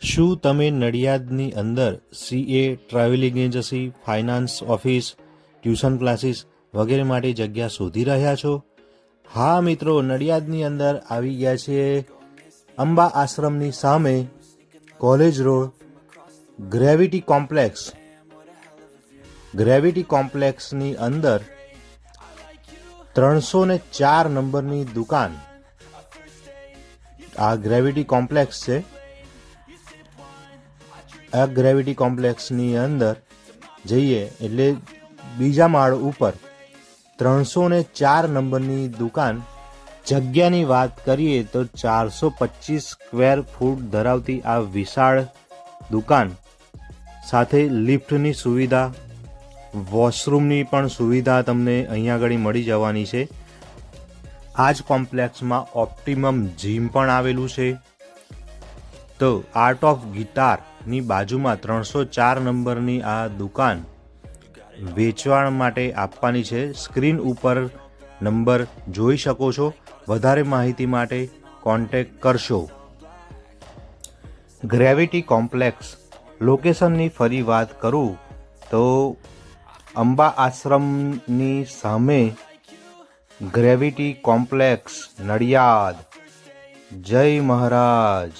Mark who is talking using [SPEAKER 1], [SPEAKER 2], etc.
[SPEAKER 1] શું તમે નડિયાદની અંદર CA, travelling agency, finance office, tuition classes વગેરે માટે જગ્યા શોધી રહ્યા છો? હા મિત્રો, નડિયાદની અંદર આવી ગયા છે અંબા આશ્રમની સામે કોલેજ રોડ ગ્રેવિટી કોમ્પ્લેક્સની અંદર 304 નંબરની દુકાન. આ ગ્રેવિટી કોમ્પ્લેક્સ છે. આ ગ્રેવિટી કોમ્પ્લેક્સની અંદર જઈએ એટલે બીજા માળ ઉપર 304 નંબરની દુકાન. જગ્યાની વાત કરીએ તો 425 સ્ક્વેર ફૂટ ધરાવતી આ વિશાળ દુકાન સાથે લિફ્ટની સુવિધા, વોશરૂમની પણ સુવિધા તમને અહીંયા આગળ મળી જવાની છે. આ જ કોમ્પ્લેક્સમાં ઓપ્ટિમમ જીમ પણ આવેલું છે. તો આર્ટ ઓફ ગિટારની બાજુમાં 304 નંબરની આ દુકાન વેચવા માટે આપવાની છે. સ્ક્રીન ઉપર નંબર જોઈ શકો છો. વધારે માહિતી માટે કોન્ટેક્ટ કરશો. ગ્રેવિટી કોમ્પ્લેક્સ લોકેશનની ફરી વાત કરું તો અંબા આશ્રમની સામે ગ્રેવિટી કોમ્પ્લેક્સ, નડિયાદ. જય મહારાજ.